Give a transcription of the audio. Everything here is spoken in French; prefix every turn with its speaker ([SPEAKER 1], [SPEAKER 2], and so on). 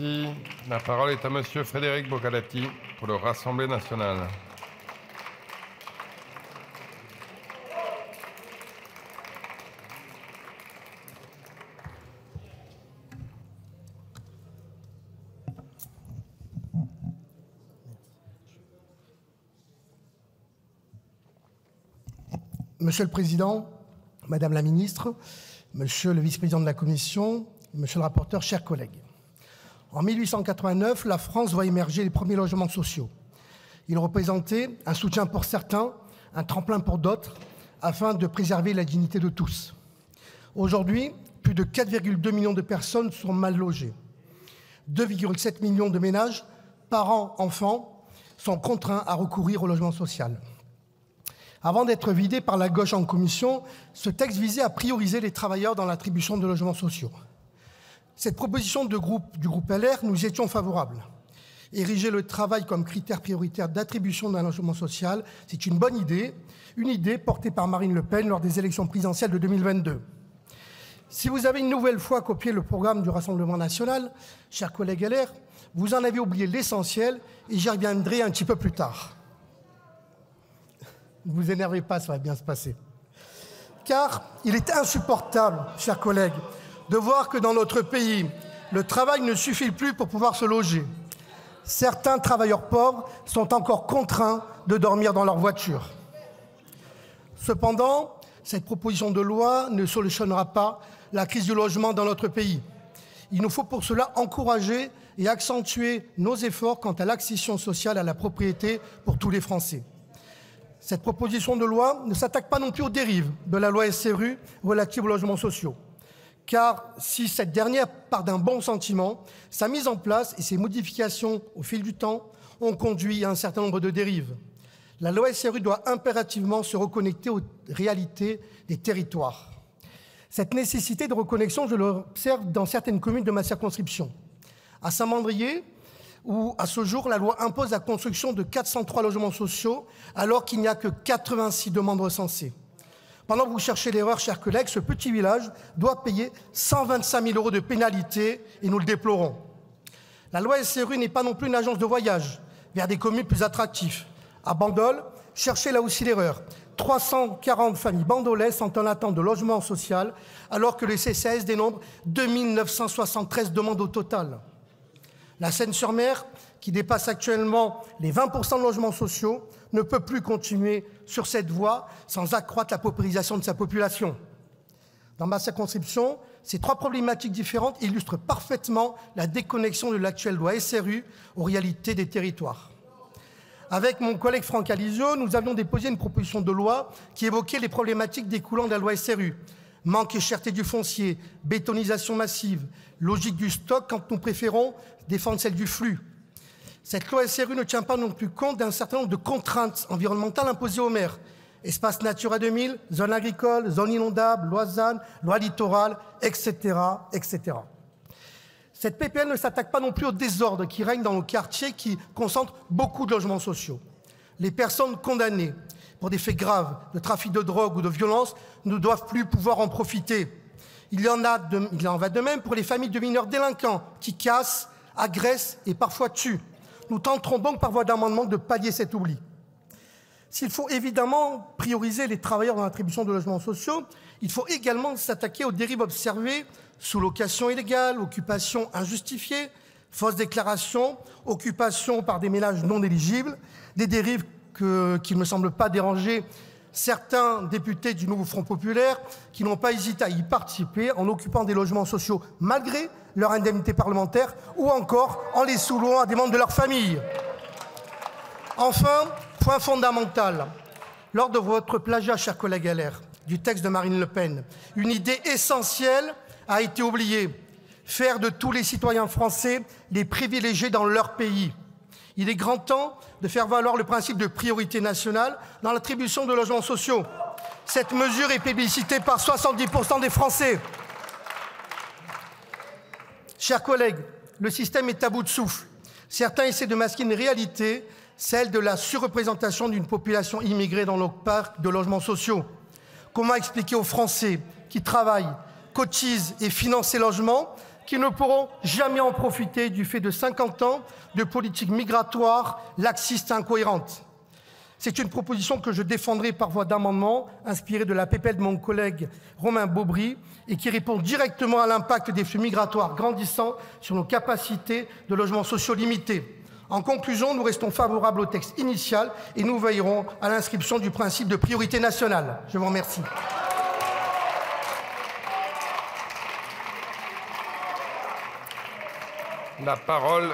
[SPEAKER 1] Merci. La parole est à Monsieur Frédéric Bocalati pour le Rassemblement national.
[SPEAKER 2] Monsieur le Président, Madame la Ministre, Monsieur le Vice-président de la Commission, Monsieur le rapporteur, chers collègues. En 1889, la France voit émerger les premiers logements sociaux. Ils représentaient un soutien pour certains, un tremplin pour d'autres, afin de préserver la dignité de tous. Aujourd'hui, plus de 4,2 millions de personnes sont mal logées. 2,7 millions de ménages, parents, enfants, sont contraints à recourir au logement social. Avant d'être vidé par la gauche en commission, ce texte visait à prioriser les travailleurs dans l'attribution de logements sociaux. Cette proposition du groupe LR, nous y étions favorables. Ériger le travail comme critère prioritaire d'attribution d'un logement social, c'est une bonne idée, une idée portée par Marine Le Pen lors des élections présidentielles de 2022. Si vous avez une nouvelle fois copié le programme du Rassemblement national, chers collègues LR, vous en avez oublié l'essentiel et j'y reviendrai un petit peu plus tard. Ne vous énervez pas, ça va bien se passer. Car il est insupportable, chers collègues, de voir que dans notre pays, le travail ne suffit plus pour pouvoir se loger. Certains travailleurs pauvres sont encore contraints de dormir dans leur voiture. Cependant, cette proposition de loi ne solutionnera pas la crise du logement dans notre pays. Il nous faut pour cela encourager et accentuer nos efforts quant à l'accession sociale à la propriété pour tous les Français. Cette proposition de loi ne s'attaque pas non plus aux dérives de la loi SRU relative aux logements sociaux. Car si cette dernière part d'un bon sentiment, sa mise en place et ses modifications au fil du temps ont conduit à un certain nombre de dérives. La loi SRU doit impérativement se reconnecter aux réalités des territoires. Cette nécessité de reconnexion, je l'observe dans certaines communes de ma circonscription. À Saint-Mandrier, où, à ce jour, la loi impose la construction de 403 logements sociaux, alors qu'il n'y a que 86 demandes recensées. Pendant que vous cherchez l'erreur, chers collègues, ce petit village doit payer 125 000 € de pénalité, et nous le déplorons. La loi SRU n'est pas non plus une agence de voyage vers des communes plus attractives. À Bandol, cherchez là aussi l'erreur. 340 familles bandolaises sont en attente de logement social, alors que le CCAS dénombre 2973 demandes au total. La Seine-sur-Mer, qui dépasse actuellement les 20% de logements sociaux, ne peut plus continuer sur cette voie sans accroître la paupérisation de sa population. Dans ma circonscription, ces trois problématiques différentes illustrent parfaitement la déconnexion de l'actuelle loi SRU aux réalités des territoires. Avec mon collègue Franck Alizio, nous avions déposé une proposition de loi qui évoquait les problématiques découlant de la loi SRU. Manque et cherté du foncier, bétonisation massive, logique du stock quand nous préférons défendre celle du flux. Cette loi SRU ne tient pas non plus compte d'un certain nombre de contraintes environnementales imposées aux maires. Espace Natura 2000, zone agricole, zone inondable, loi ZAN, loi littorale, etc., etc. Cette PPL ne s'attaque pas non plus au désordre qui règne dans nos quartiers qui concentrent beaucoup de logements sociaux. Les personnes condamnées pour des faits graves de trafic de drogue ou de violence ne doivent plus pouvoir en profiter. Il en va de même pour les familles de mineurs délinquants qui cassent, agressent et parfois tuent. Nous tenterons donc par voie d'amendement de pallier cet oubli. S'il faut évidemment prioriser les travailleurs dans l'attribution de logements sociaux, il faut également s'attaquer aux dérives observées, sous-location illégale, occupation injustifiée, fausse déclaration, occupation par des ménages non éligibles, des dérives qui ne me semblent pas déranger certains députés du nouveau Front populaire qui n'ont pas hésité à y participer en occupant des logements sociaux malgré leur indemnité parlementaire ou encore en les sous-louant à des membres de leur famille. Enfin, point fondamental, lors de votre plagiat, chers collègues LR, du texte de Marine Le Pen, une idée essentielle a été oubliée, faire de tous les citoyens français les privilégiés dans leur pays. Il est grand temps de faire valoir le principe de priorité nationale dans l'attribution de logements sociaux. Cette mesure est plébiscitée par 70% des Français. Chers collègues, le système est à bout de souffle. Certains essaient de masquer une réalité, celle de la surreprésentation d'une population immigrée dans nos parcs de logements sociaux. Comment expliquer aux Français qui travaillent, cotisent et financent ces logements qui ne pourront jamais en profiter du fait de 50 ans de politique migratoire laxiste et incohérente. C'est une proposition que je défendrai par voie d'amendement, inspirée de la PPL de mon collègue Romain Beaubry, et qui répond directement à l'impact des flux migratoires grandissants sur nos capacités de logements sociaux limitées. En conclusion, nous restons favorables au texte initial et nous veillerons à l'inscription du principe de priorité nationale. Je vous remercie.
[SPEAKER 1] La parole